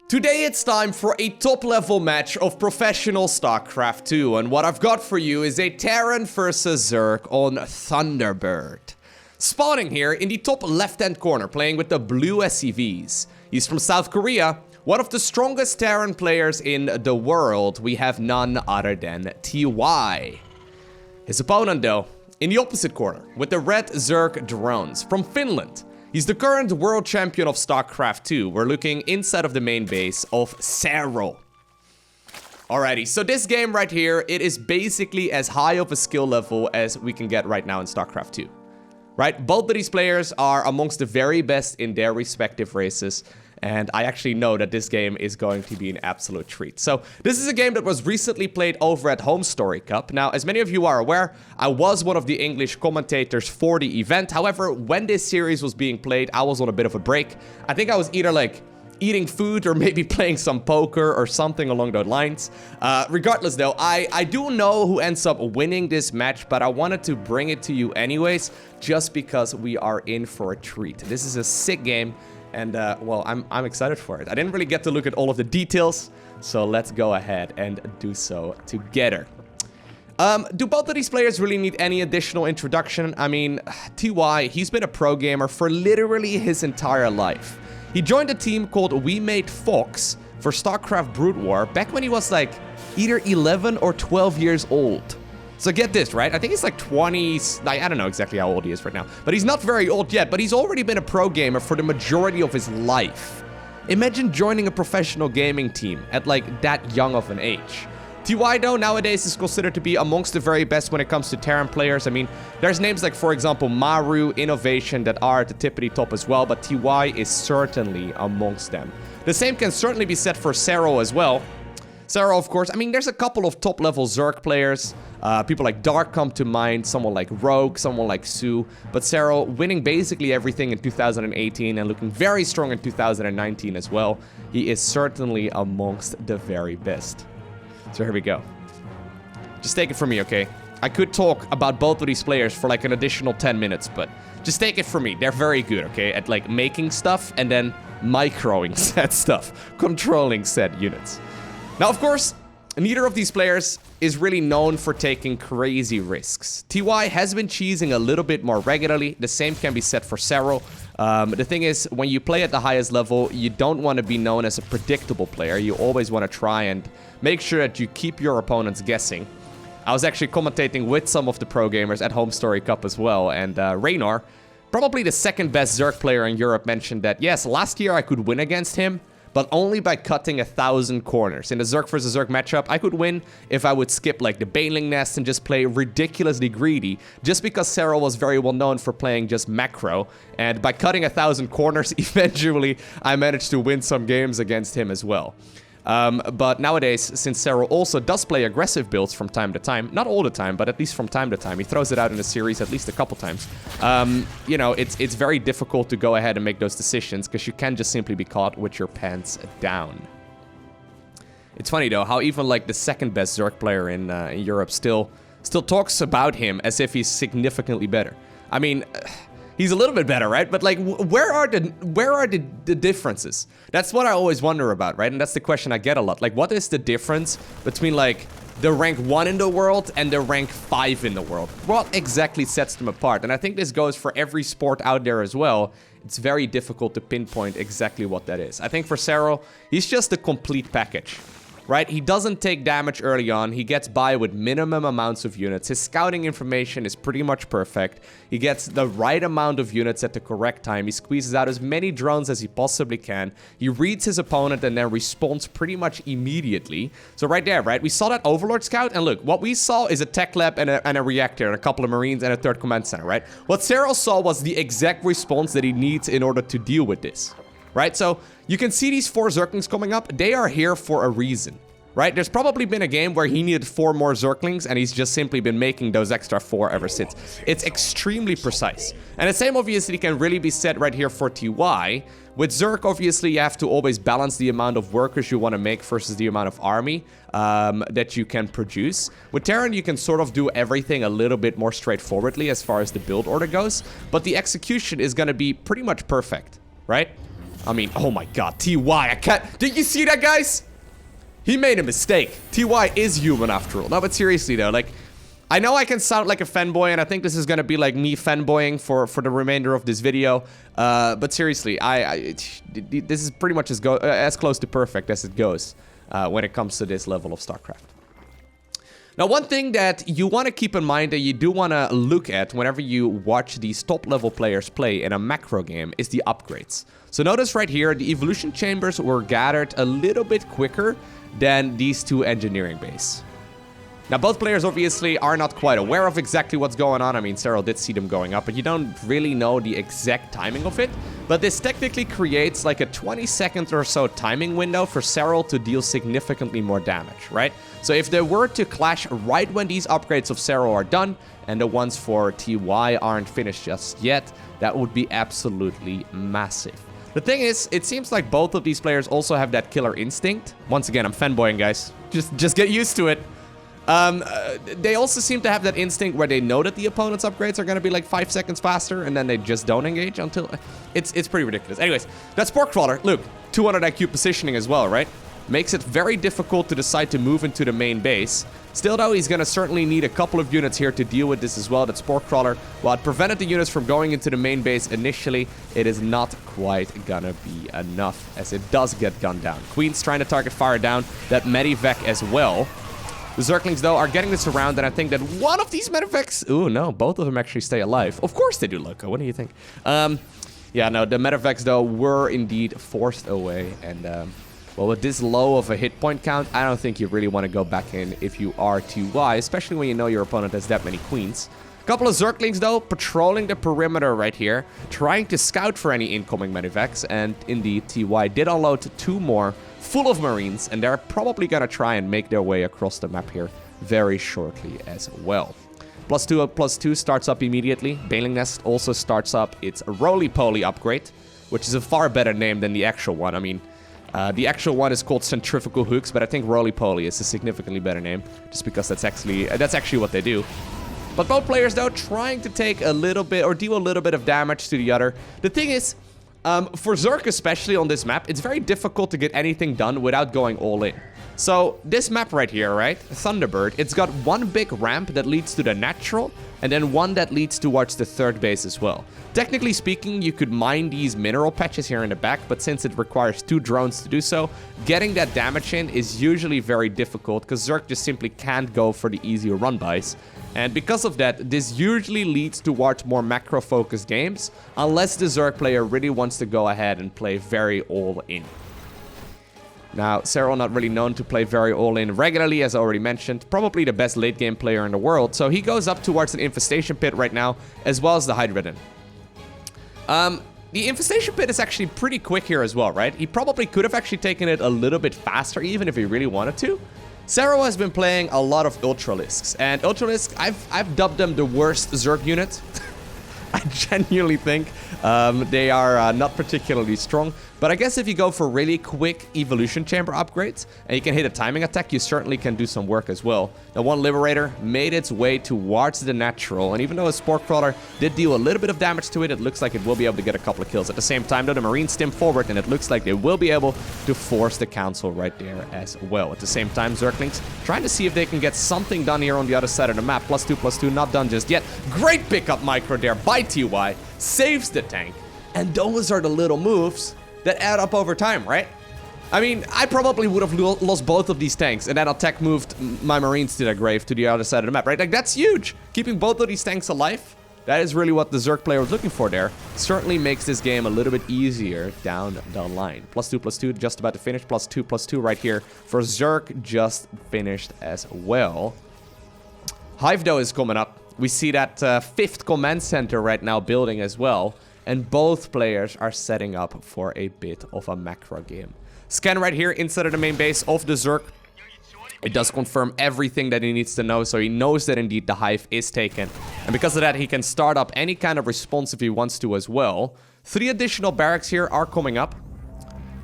Today it's time for a top-level match of professional StarCraft 2, and what I've got for you is a Terran versus Zerg on Thunderbird. Spawning here in the top left-hand corner, playing with the blue SCVs. He's from South Korea, one of the strongest Terran players in the world. We have none other than TY. His opponent, though, in the opposite corner, with the red Zerg drones, from Finland. He's the current World Champion of StarCraft 2. We're looking inside of the main base of Serral. Alrighty, so this game right here, it is basically as high of a skill level as we can get right now in StarCraft 2. Right? Both of these players are amongst the very best in their respective races. And I actually know that this game is going to be an absolute treat. So, this is a game that was recently played over at Homestory Cup. Now, as many of you are aware, I was one of the English commentators for the event. However, when this series was being played, I was on a bit of a break. I think I was either like eating food or maybe playing some poker or something along those lines. Regardless though, I do know who ends up winning this match, but I wanted to bring it to you anyways, just because we are in for a treat. This is a sick game. And, well, I'm excited for it. I didn't really get to look at all of the details, so let's go ahead and do so together. Do both of these players really need any additional introduction? I mean, TY, he's been a pro gamer for literally his entire life. He joined a team called We Made Fox for StarCraft Brood War back when he was like either 11 or 12 years old. So get this, right? I think he's like 20, I don't know exactly how old he is right now, but he's not very old yet, but he's already been a pro gamer for the majority of his life. Imagine joining a professional gaming team at like that young of an age. TY though nowadays is considered to be amongst the very best when it comes to Terran players. I mean, there's names like, for example, Maru, Innovation that are at the tippity top as well, but TY is certainly amongst them. The same can certainly be said for Serral as well. Serral, of course, I mean, there's a couple of top-level Zerg players. People like Dark come to mind, someone like Rogue, someone like Sue. But Serral winning basically everything in 2018 and looking very strong in 2019 as well. He is certainly amongst the very best. So here we go. Just take it from me, okay? I could talk about both of these players for like an additional 10 minutes, but just take it from me. They're very good, okay? At like making stuff and then microing said stuff. Controlling said units. Now, of course, neither of these players is really known for taking crazy risks. TY has been cheesing a little bit more regularly. The same can be said for Serral. The thing is, when you play at the highest level, you don't want to be known as a predictable player. You always want to try and make sure that you keep your opponents guessing. I was actually commentating with some of the pro gamers at Homestory Cup as well, and Raynor, probably the second best Zerg player in Europe, mentioned that, yes, last year I could win against him, but only by cutting 1,000 corners. In the Zerg versus Zerg matchup, I could win if I would skip like the Baneling Nest and just play ridiculously greedy, just because Serral was very well known for playing just macro. And by cutting 1,000 corners, eventually I managed to win some games against him as well. But nowadays, since Serral also does play aggressive builds from time to time, not all the time, but at least from time to time, he throws it out in the series at least a couple times, you know, it's very difficult to go ahead and make those decisions, because you can just simply be caught with your pants down. It's funny, though, how even, like, the second best Zerg player in Europe still talks about him as if he's significantly better. I mean, he's a little bit better, right? But like, where are the differences? That's what I always wonder about, right? And that's the question I get a lot. Like, what is the difference between like the rank 1 in the world and the rank 5 in the world? What exactly sets them apart? And I think this goes for every sport out there as well. It's very difficult to pinpoint exactly what that is. I think for Serral, he's just a complete package. Right? He doesn't take damage early on. He gets by with minimum amounts of units. His scouting information is pretty much perfect. He gets the right amount of units at the correct time. He squeezes out as many drones as he possibly can. He reads his opponent and then responds pretty much immediately. So right there, right? We saw that Overlord Scout, and look, what we saw is a tech lab and a reactor and a couple of Marines and a third command center, right? What Serral saw was the exact response that he needs in order to deal with this. Right, so you can see these 4 Zerglings coming up. They are here for a reason, right? There's probably been a game where he needed 4 more Zerglings, and he's just simply been making those extra 4 ever since. It's extremely precise. And the same obviously can really be said right here for TY. With Zerg, obviously, you have to always balance the amount of workers you want to make versus the amount of army that you can produce. With Terran, you can sort of do everything a little bit more straightforwardly as far as the build order goes, but the execution is going to be pretty much perfect, right? I mean, oh my god, TY, I can't... Did you see that, guys? He made a mistake. TY is human after all. No, but seriously though, like... I know I can sound like a fanboy, and I think this is gonna be like me fanboying for the remainder of this video. But seriously, this is pretty much as close to perfect as it goes when it comes to this level of StarCraft. Now, one thing that you want to keep in mind that you do want to look at whenever you watch these top-level players play in a macro game is the upgrades. So notice right here, the evolution chambers were gathered a little bit quicker than these two engineering bays. Now, both players obviously are not quite aware of exactly what's going on. I mean, Serral did see them going up, but you don't really know the exact timing of it. But this technically creates like a 20-second or so timing window for Serral to deal significantly more damage, right? So if they were to clash right when these upgrades of Serral are done, and the ones for TY aren't finished just yet, that would be absolutely massive. The thing is, it seems like both of these players also have that killer instinct. Once again, I'm fanboying, guys. Just get used to it. They also seem to have that instinct where they know that the opponent's upgrades are going to be like 5 seconds faster, and then they just don't engage until... It's pretty ridiculous. Anyways, that Spore Crawler, look, 200 IQ positioning as well, right? Makes it very difficult to decide to move into the main base. Still though, he's going to certainly need a couple of units here to deal with this as well. That Spore Crawler, while it prevented the units from going into the main base initially, it is not quite gonna be enough, as it does get gunned down. Queen's trying to target fire down that Medivac as well. The Zerglings, though, are getting this around, and I think that one of these Medivacs... Ooh, no, both of them actually stay alive. Of course they do, Lowko. What do you think? Yeah, no, the Medivacs, though, were indeed forced away, and... well, with this low of a hit point count, I don't think you really want to go back in if you are TY, especially when you know your opponent has that many queens. A couple of Zerglings, though, patrolling the perimeter right here, trying to scout for any incoming Medivacs, and indeed, TY did unload 2 more full of Marines, and they're probably gonna try and make their way across the map here very shortly as well. +2 starts up immediately. Baneling Nest also starts up its Roly-Poly upgrade, which is a far better name than the actual one. I mean, the actual one is called Centrifugal Hooks, but I think Roly-Poly is a significantly better name, just because that's actually what they do. But both players, though, trying to take a little bit, or deal a little bit of damage to the other. The thing is, for Zerg especially on this map, it's very difficult to get anything done without going all in. So, this map right here, right, Thunderbird, it's got one big ramp that leads to the natural, and then one that leads towards the third base as well. Technically speaking, you could mine these mineral patches here in the back, but since it requires 2 drones to do so, getting that damage in is usually very difficult, because Zerg just simply can't go for the easier run-bys. And because of that, this usually leads towards more macro-focused games, unless the Zerg player really wants to go ahead and play very all-in. Now, Serral not really known to play very all-in regularly, as I already mentioned. Probably the best late-game player in the world, so he goes up towards an Infestation Pit right now, as well as the Hydrodon. The Infestation Pit is actually pretty quick here as well, right? He probably could have actually taken it a little bit faster, even if he really wanted to. Serral has been playing a lot of Ultralisks, and Ultralisk, I've dubbed them the worst Zerg unit. I genuinely think they are not particularly strong. But I guess if you go for really quick evolution chamber upgrades and you can hit a timing attack, you certainly can do some work as well. The one Liberator made its way towards the natural, and even though a Spore Crawler did deal a little bit of damage to it, it looks like it will be able to get a couple of kills. At the same time, though, the Marines stim forward, and it looks like they will be able to force the Council right there as well. At the same time, Zerglings trying to see if they can get something done here on the other side of the map. +2/+2, not done just yet. Great pickup micro there by TY. Saves the tank. And those are the little moves that add up over time, right? I mean, I probably would have lost both of these tanks, and then attack moved my Marines to their grave to the other side of the map, right? Like, that's huge! Keeping both of these tanks alive, that is really what the Zerg player was looking for there. Certainly makes this game a little bit easier down the line. +2/+2, just about to finish. +2/+2 right here for Zerg, just finished as well. Hive, though, is coming up. We see that 5th command center right now building as well. And both players are setting up for a bit of a macro game. Scan right here inside of the main base of the Zerg. It does confirm everything that he needs to know, so he knows that indeed the Hive is taken. And because of that, he can start up any kind of response if he wants to as well. 3 additional barracks here are coming up.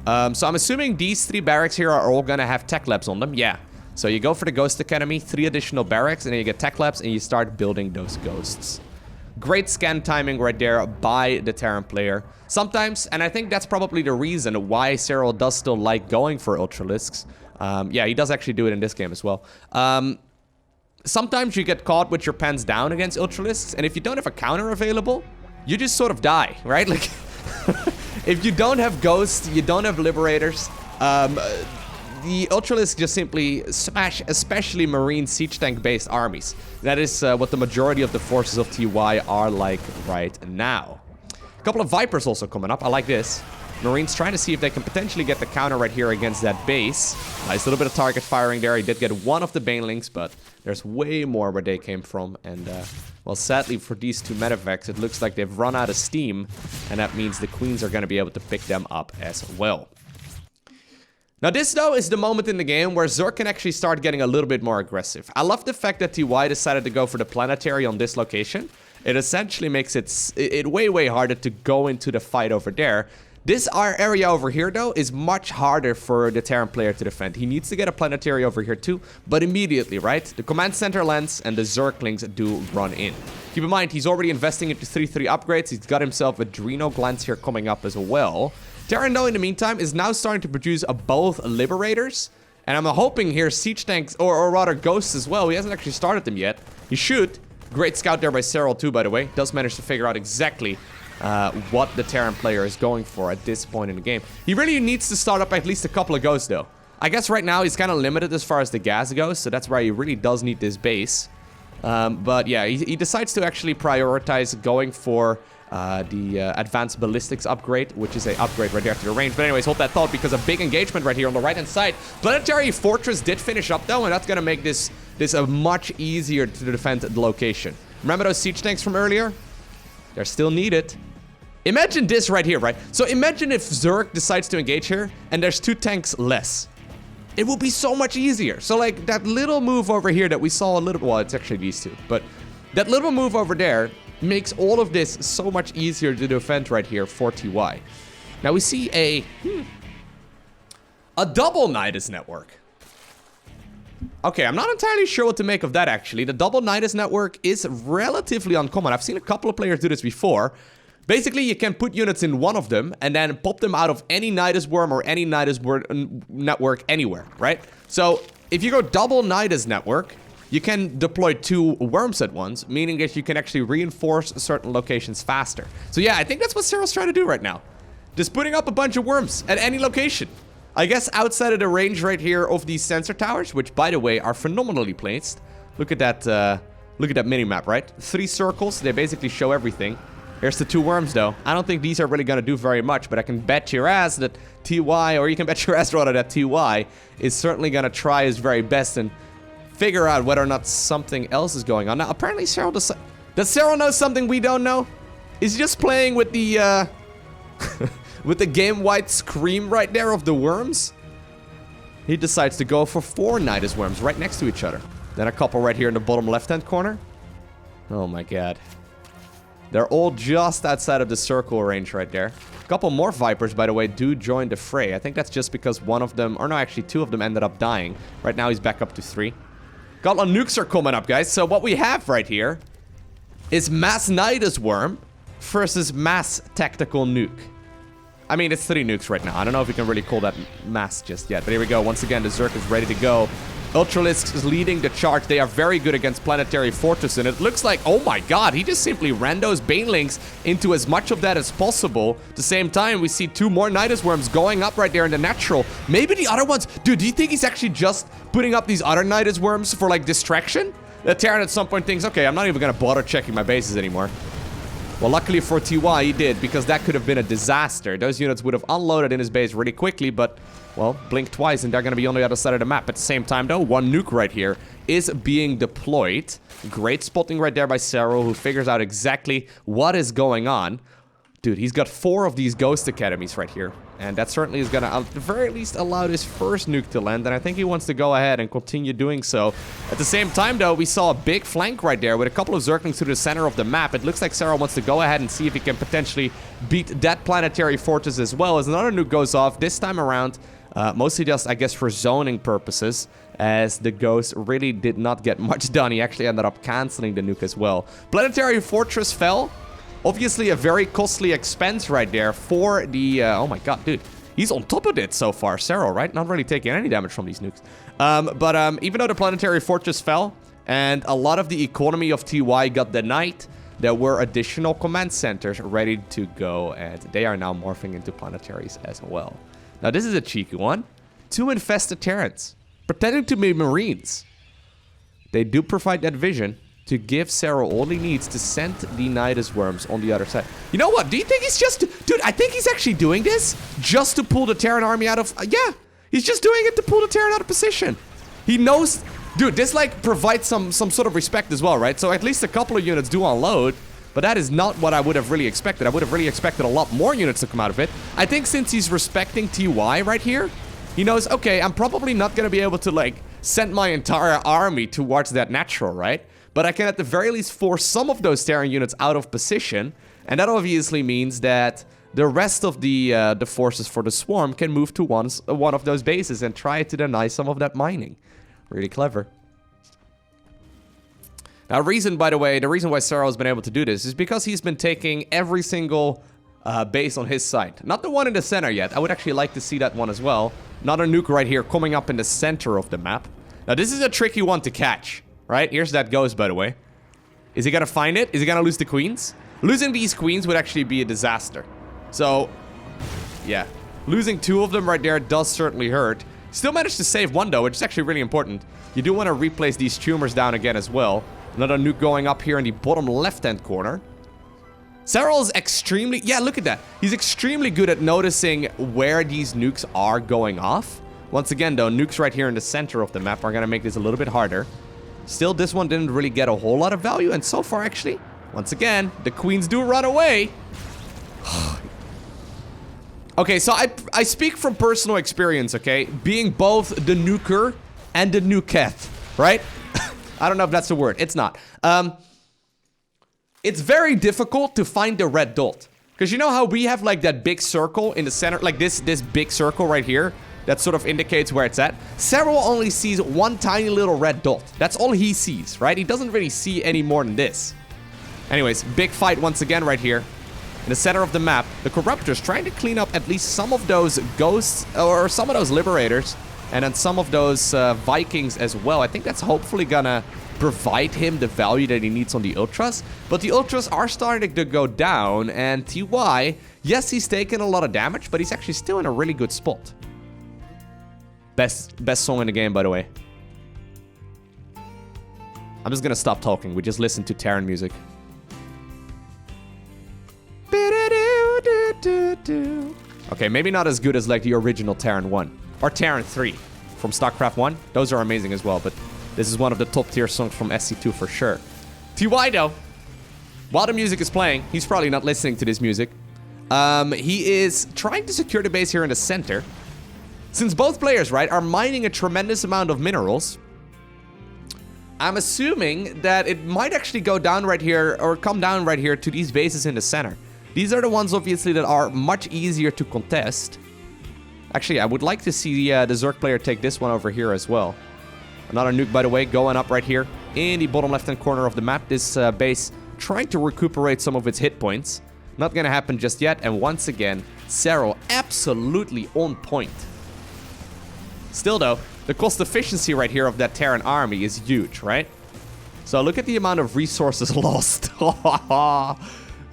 So I'm assuming these 3 barracks here are all gonna have tech labs on them. Yeah. So you go for the Ghost Academy, 3 additional barracks, and then you get tech labs, and you start building those ghosts. Great scan timing right there by the Terran player. Sometimes, and I think that's probably the reason why Serral does still like going for Ultralisks. Yeah, he does actually do it in this game as well. Sometimes you get caught with your pens down against Ultralisks, and if you don't have a counter available, you just sort of die, right? Like, if you don't have Ghosts, you don't have Liberators, the Ultralisks just simply smash, especially Marine siege tank-based armies. That is what the majority of the forces of TY are like right now. A couple of Vipers also coming up. I like this. Marines trying to see if they can potentially get the counter right here against that base. Nice little bit of target firing there. He did get one of the Banelings, but there's way more where they came from. And, well, sadly for these two medevacs, it looks like they've run out of steam. And that means the Queens are going to be able to pick them up as well. Now this, though, is the moment in the game where Zerg can actually start getting a little bit more aggressive. I love the fact that TY decided to go for the planetary on this location. It essentially makes it way harder to go into the fight over there. This area over here, though, is much harder for the Terran player to defend. He needs to get a planetary over here too, but immediately, right? The command center lands and the Zerglings do run in. Keep in mind, he's already investing into 3-3 upgrades. He's got himself a Adreno Glance here coming up as well. Terran, though, in the meantime, is now starting to produce both Liberators. And I'm hoping here Siege Tanks, or rather Ghosts as well. He hasn't actually started them yet. He should. Great scout there by Serral too, by the way. Does manage to figure out exactly what the Terran player is going for at this point in the game. He really needs to start up at least a couple of Ghosts, though. I guess right now he's kind of limited as far as the gas goes, so that's why he really does need this base. But yeah, he decides to actually prioritize going for the advanced ballistics upgrade, which is an upgrade right there to the range. But anyways, hold that thought, because a big engagement right here on the right hand side. Planetary Fortress did finish up, though, and that's gonna make this a much easier to defend the location. Remember those siege tanks from earlier? They're still needed. Imagine this right here, right? So imagine if Zerg decides to engage here and there's 2 tanks less. It will be so much easier. So like that little move over here that we saw a little, well, it's actually these two, but that little move over there makes all of this so much easier to defend right here for TY. Now we see a double Nydus network. Okay, I'm not entirely sure what to make of that, actually. The double Nydus network is relatively uncommon. I've seen a couple of players do this before. Basically, you can put units in one of them and then pop them out of any Nydus worm or any Nydus network anywhere, right? So, if you go double Nydus network, you can deploy 2 worms at once, meaning that you can actually reinforce certain locations faster. So yeah, I think that's what Serral's trying to do right now. Just putting up a bunch of worms at any location. I guess outside of the range right here of these sensor towers, which, by the way, are phenomenally placed. Look at that mini-map, right? 3 circles, they basically show everything. Here's the 2 worms, though. I don't think these are really gonna do very much, but I can bet your ass that TY, or you can bet your ass rather that TY is certainly gonna try his very best and figure out whether or not something else is going on. Now, apparently Serral does Serral know something we don't know? Is he just playing with the, with the game-wide scream right there of the worms? He decides to go for 4 Nydus worms right next to each other. Then a couple right here in the bottom left-hand corner. Oh my god. They're all just outside of the circle range right there. A couple more Vipers, by the way, do join the fray. I think that's just because one of them, or no, actually 2 of them ended up dying. Right now he's back up to 3. Couple of nukes are coming up, guys. So what we have right here is mass Nydus worm versus mass tactical nuke. I mean, it's 3 nukes right now. I don't know if we can really call that mass just yet. But here we go. Once again, the Zerg is ready to go. Ultralisks is leading the charge. They are very good against Planetary Fortress. And it looks like, oh my god, he just simply ran those Banelings into as much of that as possible. At the same time, we see 2 more Nydus worms going up right there in the natural. Maybe the other ones... Dude, do you think he's actually just putting up these other Nydus worms for, like, distraction? The Terran at some point thinks, okay, I'm not even gonna bother checking my bases anymore. Well, luckily for TY, he did, because that could have been a disaster. Those units would have unloaded in his base really quickly, but, well, blink twice and they're going to be on the other side of the map. At the same time, though, 1 nuke right here is being deployed. Great spotting right there by Serral, who figures out exactly what is going on. Dude, he's got 4 of these Ghost Academies right here. And that certainly is going to, at the very least, allow this first nuke to land. And I think he wants to go ahead and continue doing so. At the same time, though, we saw a big flank right there with a couple of Zerglings to the center of the map. It looks like Serral wants to go ahead and see if he can potentially beat that Planetary Fortress as well. As another nuke goes off, this time around Mostly just, I guess, for zoning purposes, as the Ghost really did not get much done. He actually ended up canceling the nuke as well. Planetary Fortress fell. Obviously a very costly expense right there for the... oh my god, dude. He's on top of it so far, Serral, right? Not really taking any damage from these nukes. But even though the Planetary Fortress fell, and a lot of the economy of TY got denied, there were additional command centers ready to go, and they are now morphing into planetaries as well. Now, this is a cheeky one. 2 infested Terrans, pretending to be Marines. They do provide that vision to give Serral all he needs to send the Nydus worms on the other side. You know what? Do you think he's just... Dude, I think he's actually doing this just to pull the Terran army out of... yeah, he's just doing it to pull the Terran out of position. He knows... Dude, this, like, provides some sort of respect as well, right? So at least a couple of units do unload, but that is not what I would have really expected. I would have really expected a lot more units to come out of it. I think since he's respecting TY right here, he knows, okay, I'm probably not going to be able to, like, send my entire army towards that natural, right? But I can at the very least force some of those Terran units out of position, and that obviously means that the rest of the forces for the swarm can move to one of those bases and try to deny some of that mining. Really clever. Now, by the way, the reason why Serral has been able to do this is because he's been taking every single base on his side. Not the one in the center yet. I would actually like to see that one as well. Another nuke right here coming up in the center of the map. Now, this is a tricky one to catch. Right? Here's that Ghost, by the way. Is he gonna find it? Is he gonna lose the queens? Losing these queens would actually be a disaster. So, yeah. Losing 2 of them right there does certainly hurt. Still managed to save 1, though, which is actually really important. You do want to replace these tumors down again as well. Another nuke going up here in the bottom left-hand corner. Serral is extremely... yeah, look at that. He's extremely good at noticing where these nukes are going off. Once again, though, nukes right here in the center of the map are gonna make this a little bit harder. Still, this one didn't really get a whole lot of value, and so far, actually, once again, the queens do run away. Okay, so I speak from personal experience, okay? Being both the nuker and the nuketh, right? I don't know if that's the word. It's not. It's very difficult to find the red dot. Because you know how we have, like, that big circle in the center? Like, this big circle right here? That sort of indicates where it's at. Serral only sees one tiny little red dot. That's all he sees, right? He doesn't really see any more than this. Anyways, big fight once again right here. In the center of the map, the Corruptors trying to clean up at least some of those Ghosts, or some of those Liberators, and then some of those Vikings as well. I think that's hopefully gonna provide him the value that he needs on the Ultras. But the Ultras are starting to go down, and TY, yes, he's taken a lot of damage, but he's actually still in a really good spot. Best song in the game, by the way. I'm just gonna stop talking. We just listen to Terran music. Okay, maybe not as good as like the original Terran 1. Or Terran 3 from StarCraft 1. Those are amazing as well, but this is one of the top tier songs from SC2 for sure. TY though, while the music is playing, he's probably not listening to this music. He is trying to secure the base here in the center. Since both players, right, are mining a tremendous amount of minerals, I'm assuming that it might actually go down right here, or come down right here to these bases in the center. These are the ones, obviously, that are much easier to contest. Actually, I would like to see the Zerg player take this one over here as well. Another nuke, by the way, going up right here in the bottom left-hand corner of the map. This base trying to recuperate some of its hit points. Not gonna happen just yet, and once again, Serral absolutely on point. Still though, the cost efficiency right here of that Terran army is huge, right? So look at the amount of resources lost.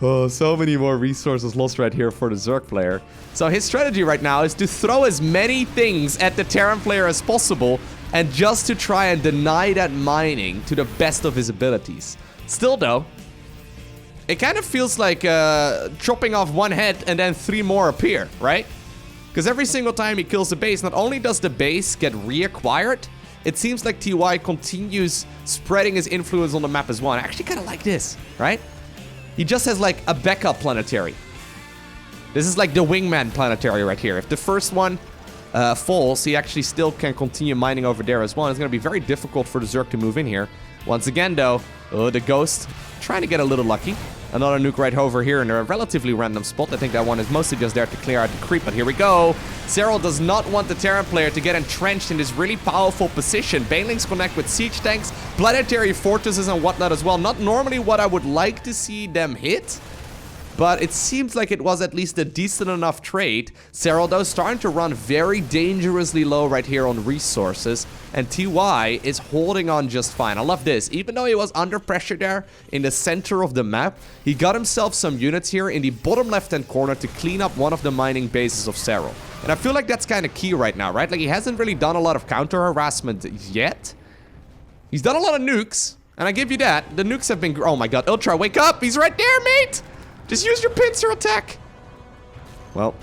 Oh, so many more resources lost right here for the Zerg player. So his strategy right now is to throw as many things at the Terran player as possible, and just to try and deny that mining to the best of his abilities. Still though, it kind of feels like chopping off one head and then 3 more appear, right? Because every single time he kills the base, not only does the base get reacquired, it seems like TY continues spreading his influence on the map as well. I actually kind of like this, right? He just has like a backup planetary. This is like the wingman planetary right here. If the first one falls, he actually still can continue mining over there as well. And it's going to be very difficult for the Zerg to move in here. Once again, though, the Ghost trying to get a little lucky. Another nuke right over here in a relatively random spot. I think that one is mostly just there to clear out the creep, but here we go. Serral does not want the Terran player to get entrenched in this really powerful position. Banelings connect with siege tanks, planetary fortresses and whatnot as well. Not normally what I would like to see them hit, but it seems like it was at least a decent enough trade. Serral, though, starting to run very dangerously low right here on resources. And TY is holding on just fine. I love this. Even though he was under pressure there in the center of the map, he got himself some units here in the bottom left-hand corner to clean up one of the mining bases of Serral. And I feel like that's kind of key right now, right? Like, he hasn't really done a lot of counter-harassment yet. He's done a lot of nukes, and I give you that. The nukes have been... Oh my god, Ultra, wake up! He's right there, mate! Just use your pincer attack! Well,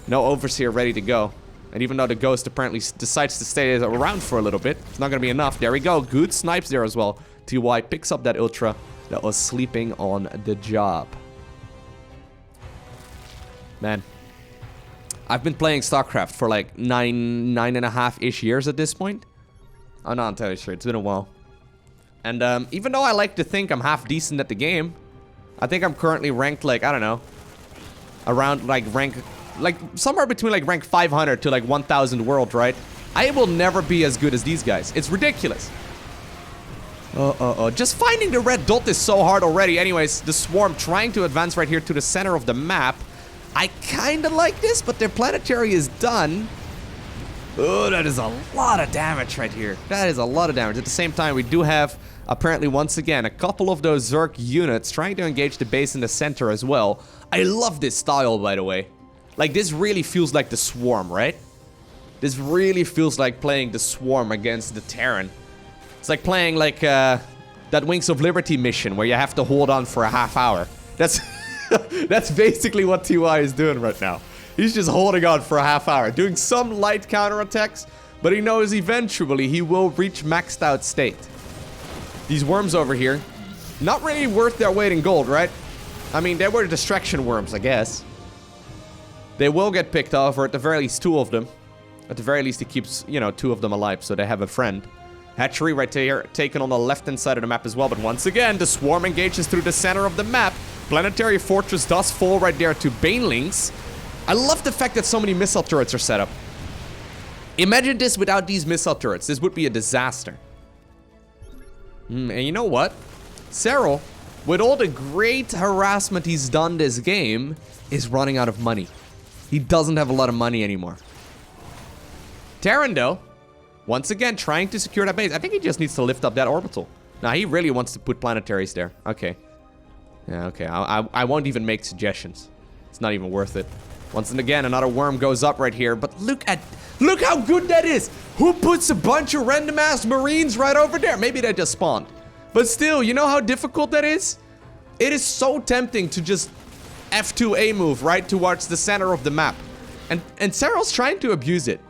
no Overseer ready to go. And even though the Ghost apparently decides to stay around for a little bit, it's not going to be enough. There we go. Good snipes there as well. TY picks up that Ultra that was sleeping on the job. Man. I've been playing StarCraft for like nine and a half-ish years at this point. I'm not entirely sure. It's been a while. And even though I like to think I'm half decent at the game, I think I'm currently ranked like, I don't know, around like somewhere between like rank 500 to like 1000 world, right? I will never be as good as these guys. It's ridiculous. Just finding the red dot is so hard already. Anyways, the swarm trying to advance right here to the center of the map. I kind of like this, but their planetary is done. Oh, that is a lot of damage right here. That is a lot of damage. At the same time, we do have, apparently, once again, a couple of those Zerg units trying to engage the base in the center as well. I love this style, by the way. Like, this really feels like the Swarm, right? This really feels like playing the Swarm against the Terran. It's like playing, like, that Wings of Liberty mission where you have to hold on for a half hour. That's, that's basically what TY is doing right now. He's just holding on for a half hour, doing some light counterattacks, but he knows eventually he will reach maxed out state. These worms over here, not really worth their weight in gold, right? I mean, they were distraction worms, I guess. They will get picked off, or at the very least, 2 of them. At the very least, he keeps, you know, 2 of them alive, so they have a friend. Hatchery right there, taken on the left-hand side of the map as well, but once again, the swarm engages through the center of the map. Planetary Fortress does fall right there to Banelings. I love the fact that so many missile turrets are set up. Imagine this without these missile turrets. This would be a disaster. And you know what? Serral, with all the great harassment he's done this game, is running out of money. He doesn't have a lot of money anymore. Terran, though, once again, trying to secure that base. I think he just needs to lift up that orbital. Now, he really wants to put planetaries there. Okay. Yeah, okay. I won't even make suggestions. It's not even worth it. Once and again, another worm goes up right here. But look how good that is. Who puts a bunch of random-ass Marines right over there? Maybe they just spawned. But still, you know how difficult that is? It is so tempting to just F2A move right towards the center of the map. And Serral's trying to abuse it.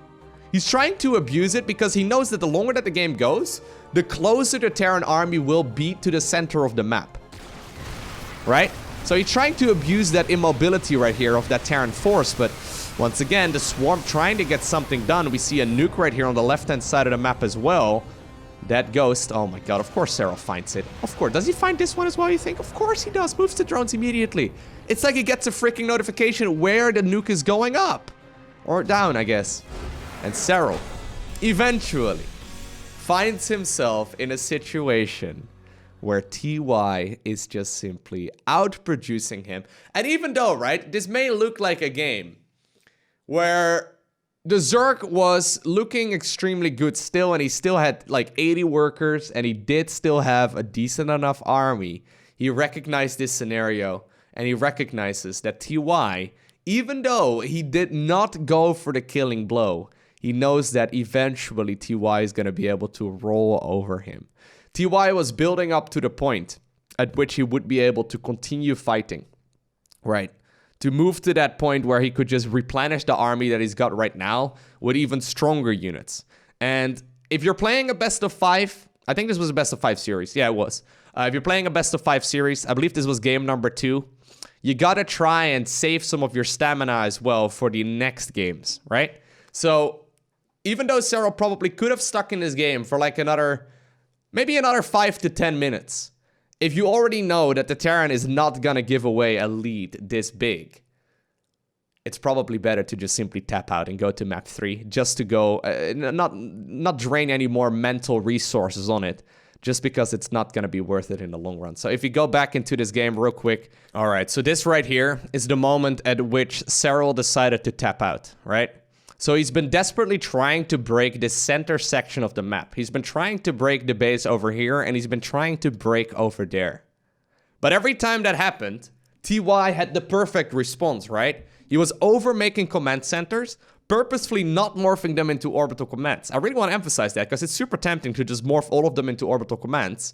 He's trying to abuse it because he knows that the longer that the game goes, the closer the Terran army will be to the center of the map. Right? So he's trying to abuse that immobility right here of that Terran force, but once again, the swarm trying to get something done. We see a nuke right here on the left-hand side of the map as well. That ghost, oh my god, of course Serral finds it. Of course. Does he find this one as well, you think? Of course he does. Moves the drones immediately. It's like he gets a freaking notification where the nuke is going up. Or down, I guess. And Serral eventually finds himself in a situation where TY is just simply outproducing him. And even though, right, this may look like a game where the Zerg was looking extremely good still, and he still had like 80 workers, and he did still have a decent enough army. He recognized this scenario, and he recognizes that TY, even though he did not go for the killing blow, he knows that eventually TY is going to be able to roll over him. TY was building up to the point at which he would be able to continue fighting, right? To move to that point where he could just replenish the army that he's got right now with even stronger units. And if you're playing a best of 5, I think this was a best of 5 series. Yeah, it was. If you're playing a best of 5 series, I believe this was game number 2. You gotta try and save some of your stamina as well for the next games, right? So even though Serral probably could have stuck in this game for like maybe another 5 to 10 minutes, if you already know that the Terran is not gonna give away a lead this big, it's probably better to just simply tap out and go to map 3, just to go, not drain any more mental resources on it, just because it's not gonna be worth it in the long run. So if you go back into this game real quick, all right, so this right here is the moment at which Serral decided to tap out, right? So he's been desperately trying to break this center section of the map. He's been trying to break the base over here, and he's been trying to break over there. But every time that happened, TY had the perfect response, right? He was over-making command centers, purposefully not morphing them into orbital commands. I really want to emphasize that, because it's super tempting to just morph all of them into orbital commands.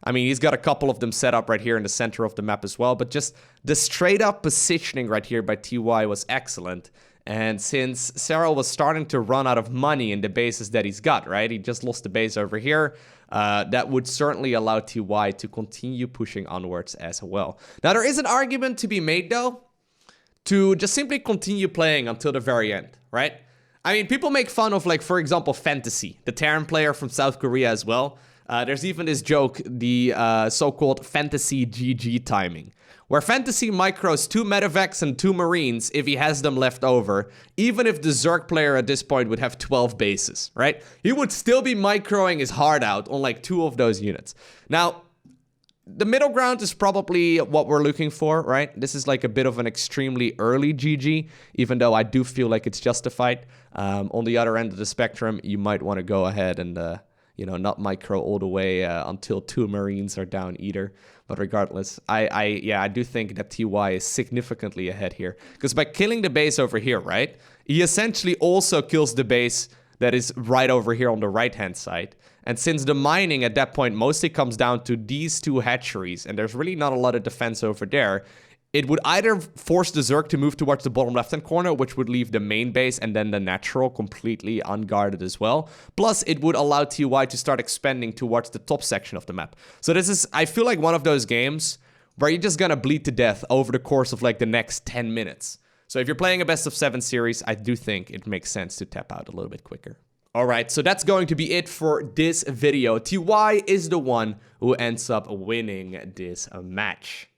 I mean, he's got a couple of them set up right here in the center of the map as well, but just the straight-up positioning right here by TY was excellent. And since Serral was starting to run out of money in the bases that he's got, right? He just lost the base over here. That would certainly allow TY to continue pushing onwards as well. Now, there is an argument to be made, though, to just simply continue playing until the very end, right? I mean, people make fun of, like, for example, Fantasy, the Terran player from South Korea as well. There's even this joke, the so-called Fantasy GG timing, where Fantasy micros 2 medevacs and 2 marines if he has them left over, even if the Zerg player at this point would have 12 bases, right? He would still be microing his heart out on like 2 of those units. Now, the middle ground is probably what we're looking for, right? This is like a bit of an extremely early GG, even though I do feel like it's justified. On the other end of the spectrum, you might want to go ahead and you know, not micro all the way until 2 marines are down either. But regardless, I do think that TY is significantly ahead here. Because by killing the base over here, right, he essentially also kills the base that is right over here on the right-hand side. And since the mining at that point mostly comes down to these 2 hatcheries, and there's really not a lot of defense over there, it would either force the Zerg to move towards the bottom left-hand corner, which would leave the main base and then the natural completely unguarded as well. Plus, it would allow TY to start expanding towards the top section of the map. So this is, I feel like, one of those games where you're just gonna bleed to death over the course of like the next 10 minutes. So if you're playing a best of 7 series, I do think it makes sense to tap out a little bit quicker. Alright, so that's going to be it for this video. TY is the one who ends up winning this match.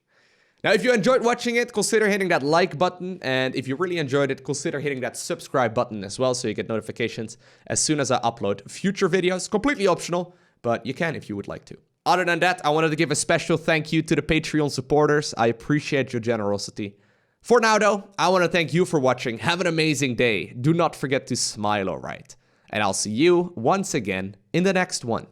Now, if you enjoyed watching it, consider hitting that like button. And if you really enjoyed it, consider hitting that subscribe button as well, so you get notifications as soon as I upload future videos. Completely optional, but you can if you would like to. Other than that, I wanted to give a special thank you to the Patreon supporters. I appreciate your generosity. For now, though, I want to thank you for watching. Have an amazing day. Do not forget to smile, alright? And I'll see you once again in the next one.